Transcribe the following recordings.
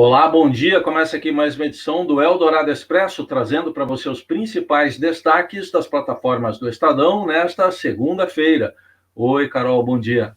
Olá, bom dia. Começa aqui mais uma edição do Eldorado Expresso, trazendo para você os principais destaques das plataformas do Estadão nesta segunda-feira. Oi, Carol, bom dia.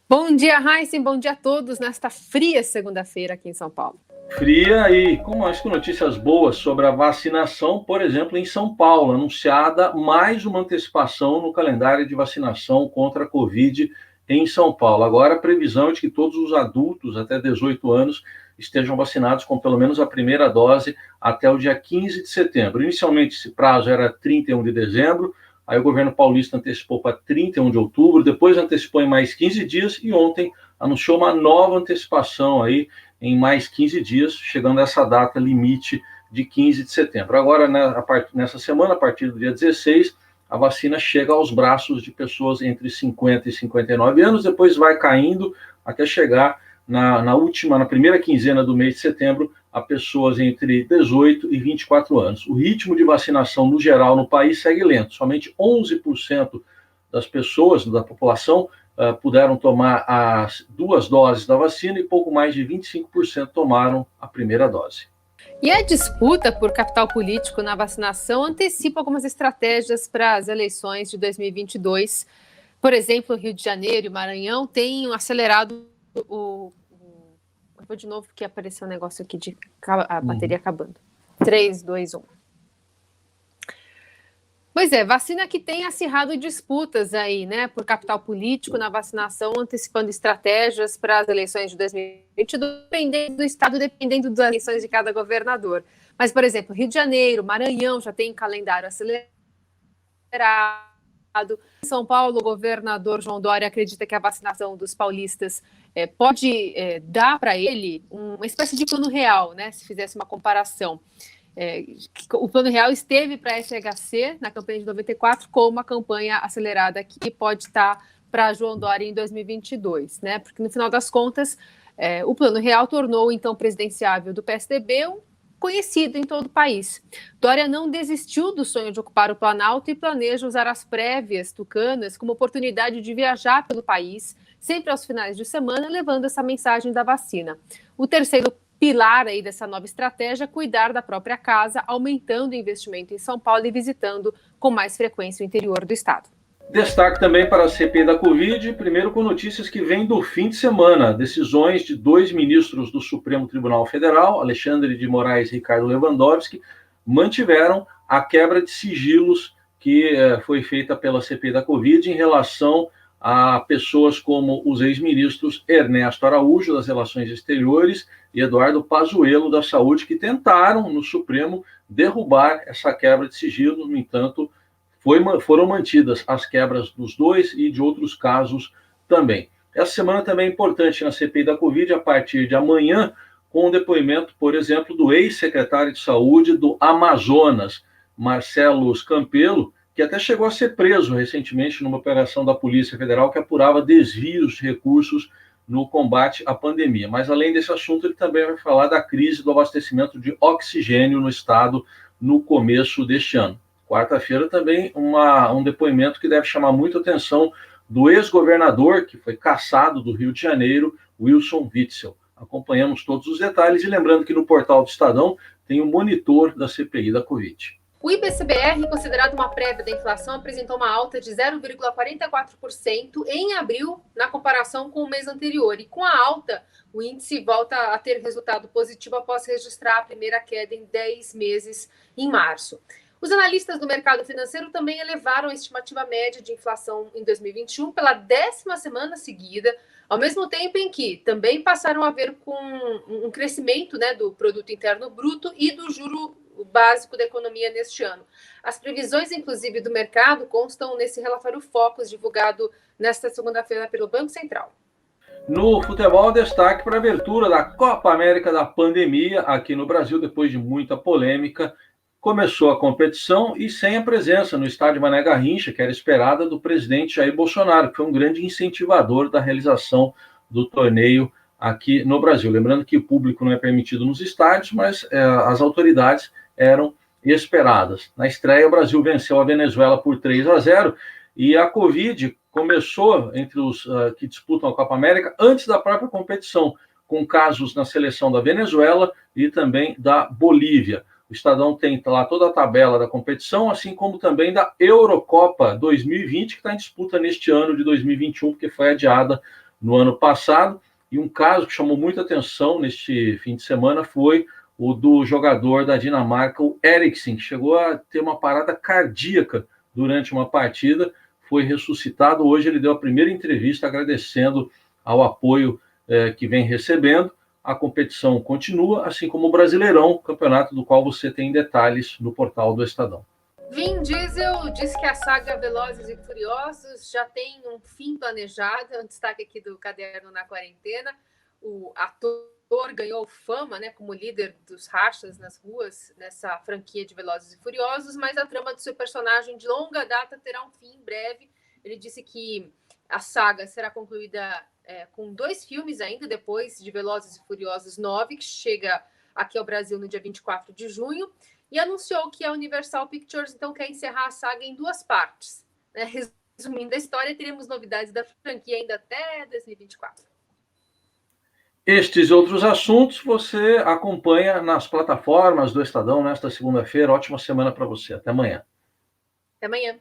Bom dia, Heisen. Bom dia a todos nesta fria segunda-feira aqui em São Paulo. Fria e com notícias boas sobre a vacinação, por exemplo, em São Paulo, anunciada mais uma antecipação no calendário de vacinação contra a Covid em São Paulo. Agora, a previsão é de que todos os adultos até 18 anos estejam vacinados com pelo menos a primeira dose até o dia 15 de setembro. Inicialmente, esse prazo era 31 de dezembro, aí o governo paulista antecipou para 31 de outubro, depois antecipou em mais 15 dias e ontem anunciou uma nova antecipação aí em mais 15 dias, chegando a essa data limite de 15 de setembro. Agora, nessa semana, a partir do dia 16, a vacina chega aos braços de pessoas entre 50 e 59 anos, depois vai caindo até chegar na primeira quinzena do mês de setembro, a pessoas entre 18 e 24 anos. O ritmo de vacinação, no geral, no país segue lento. Somente 11% das pessoas, da população, puderam tomar as 2 doses da vacina e pouco mais de 25% tomaram a primeira dose. E a disputa por capital político na vacinação antecipa algumas estratégias para as eleições de 2022. Por exemplo, Rio de Janeiro e Maranhão têm acelerado o... Eu vou de novo porque apareceu um negócio aqui de a bateria acabando. 3, 2, 1. Pois é, vacina que tem acirrado disputas aí, né, por capital político na vacinação, antecipando estratégias para as eleições de 2022, dependendo do estado, dependendo das eleições de cada governador. Mas, por exemplo, Rio de Janeiro, Maranhão já tem calendário acelerado. Em São Paulo, o governador João Dória acredita que a vacinação dos paulistas pode dar para ele uma espécie de plano real, né, se fizesse uma comparação. O Plano Real esteve para a FHC na campanha de 94 com uma campanha acelerada que pode estar para João Dória em 2022, né? Porque no final das contas o Plano Real tornou o então presidenciável do PSDB um conhecido em todo o país. Dória não desistiu do sonho de ocupar o Planalto e planeja usar as prévias tucanas como oportunidade de viajar pelo país, sempre aos finais de semana, levando essa mensagem da vacina. O terceiro pilar aí dessa nova estratégia, cuidar da própria casa, aumentando o investimento em São Paulo e visitando com mais frequência o interior do estado. Destaque também para a CPI da Covid, primeiro com notícias que vêm do fim de semana. Decisões de 2 ministros do Supremo Tribunal Federal, Alexandre de Moraes e Ricardo Lewandowski, mantiveram a quebra de sigilos que foi feita pela CPI da Covid em relação a pessoas como os ex-ministros Ernesto Araújo, das Relações Exteriores, e Eduardo Pazuello, da Saúde, que tentaram, no Supremo, derrubar essa quebra de sigilo. No entanto, foram mantidas as quebras dos dois e de outros casos também. Essa semana também é importante na CPI da Covid, a partir de amanhã, com o depoimento, por exemplo, do ex-secretário de Saúde do Amazonas, Marcelo Campelo, que até chegou a ser preso recentemente numa operação da Polícia Federal que apurava desvios de recursos no combate à pandemia. Mas, além desse assunto, ele também vai falar da crise do abastecimento de oxigênio no estado no começo deste ano. Quarta-feira também um depoimento que deve chamar muita atenção do ex-governador, que foi cassado do Rio de Janeiro, Wilson Witzel. Acompanhamos todos os detalhes e lembrando que no portal do Estadão tem o monitor da CPI da Covid. O IPCBR, considerado uma prévia da inflação, apresentou uma alta de 0,44% em abril, na comparação com o mês anterior. E com a alta, o índice volta a ter resultado positivo após registrar a primeira queda em 10 meses em março. Os analistas do mercado financeiro também elevaram a estimativa média de inflação em 2021 pela 10ª semana seguida, ao mesmo tempo em que também passaram a ver com um crescimento, né, do produto interno bruto e do juro básico da economia neste ano. As previsões, inclusive, do mercado constam nesse relatório Focus, divulgado nesta segunda-feira pelo Banco Central. No futebol, destaque para a abertura da Copa América da pandemia aqui no Brasil, depois de muita polêmica. Começou a competição e sem a presença no estádio Mané Garrincha, que era esperada do presidente Jair Bolsonaro, que foi um grande incentivador da realização do torneio aqui no Brasil. Lembrando que o público não é permitido nos estádios, mas as autoridades eram esperadas. Na estreia, o Brasil venceu a Venezuela por 3-0 e a Covid começou entre os que disputam a Copa América antes da própria competição, com casos na seleção da Venezuela e também da Bolívia. O Estadão tem lá toda a tabela da competição, assim como também da Eurocopa 2020, que está em disputa neste ano de 2021, porque foi adiada no ano passado. E um caso que chamou muita atenção neste fim de semana foi o do jogador da Dinamarca, o Eriksen, que chegou a ter uma parada cardíaca durante uma partida, foi ressuscitado. Hoje ele deu a primeira entrevista agradecendo ao apoio que vem recebendo. A competição continua, assim como o Brasileirão, campeonato do qual você tem detalhes no portal do Estadão. Vin Diesel diz que a saga Velozes e Furiosos já tem um fim planejado, é um destaque aqui do Caderno na Quarentena. O ator ganhou fama, né, como líder dos rachas nas ruas nessa franquia de Velozes e Furiosos, mas a trama do seu personagem de longa data terá um fim em breve. Ele disse que a saga será concluída com 2 filmes ainda, depois de Velozes e Furiosos 9, que chega aqui ao Brasil no dia 24 de junho, e anunciou que a Universal Pictures então quer encerrar a saga em 2 partes. Né? Resumindo a história, teremos novidades da franquia ainda até 2024. Estes e outros assuntos você acompanha nas plataformas do Estadão nesta segunda-feira. Ótima semana para você. Até amanhã. Até amanhã.